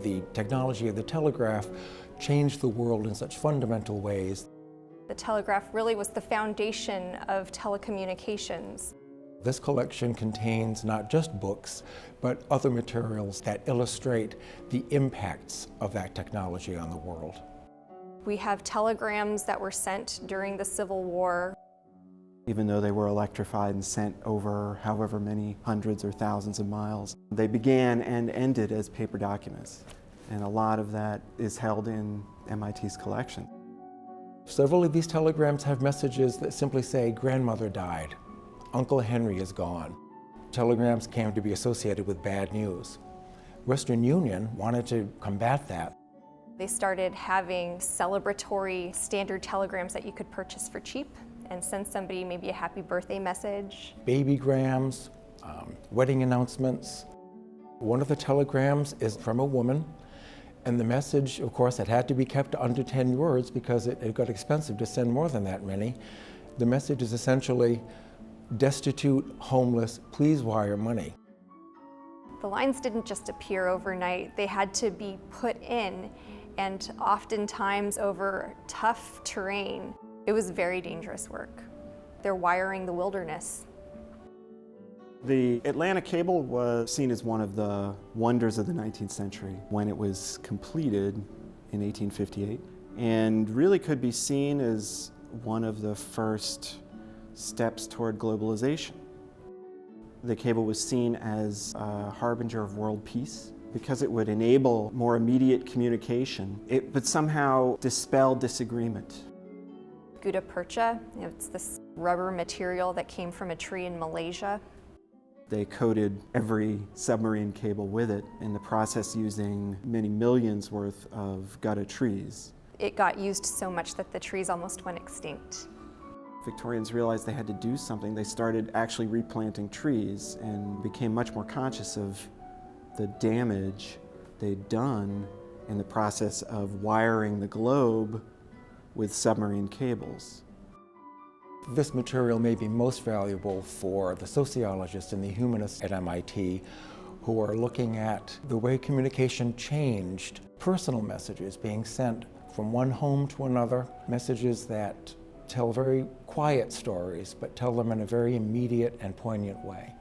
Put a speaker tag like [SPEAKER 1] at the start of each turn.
[SPEAKER 1] The technology of the telegraph changed the world in such fundamental ways.
[SPEAKER 2] The telegraph really was the foundation of telecommunications.
[SPEAKER 1] This collection contains not just books, but other materials that illustrate the impacts of that technology on the world.
[SPEAKER 2] We have telegrams that were sent during the Civil War.
[SPEAKER 3] Even though they were electrified and sent over however many hundreds or thousands of miles, they began and ended as paper documents. And a lot of that is held in MIT's collection.
[SPEAKER 1] Several of these telegrams have messages that simply say, "Grandmother died," "Uncle Henry is gone." Telegrams came to be associated with bad news. Western Union wanted to combat that.
[SPEAKER 2] They started having celebratory standard telegrams that you could purchase for cheap and send somebody maybe a happy birthday message.
[SPEAKER 1] Babygrams, wedding announcements. One of the telegrams is from a woman, and the message, of course, it had to be kept to under 10 words because it got expensive to send more than that many. The message is essentially, "Destitute, homeless, please wire money."
[SPEAKER 2] The lines didn't just appear overnight, they had to be put in, and oftentimes over tough terrain. It was very dangerous work. They're wiring the wilderness.
[SPEAKER 3] The Atlanta cable was seen as one of the wonders of the 19th century when it was completed in 1858, and really could be seen as one of the first steps toward globalization. The cable was seen as a harbinger of world peace because it would enable more immediate communication. It would somehow dispel disagreement.
[SPEAKER 2] Gutta percha, it's this rubber material that came from a tree in Malaysia.
[SPEAKER 3] They coated every submarine cable with it, in the process using many millions worth of gutta trees.
[SPEAKER 2] It got used so much that the trees almost went extinct.
[SPEAKER 3] Victorians realized they had to do something. They started actually replanting trees and became much more conscious of the damage they'd done in the process of wiring the globe with submarine cables.
[SPEAKER 1] This material may be most valuable for the sociologists and the humanists at MIT who are looking at the way communication changed, personal messages being sent from one home to another, messages that tell very quiet stories, but tell them in a very immediate and poignant way.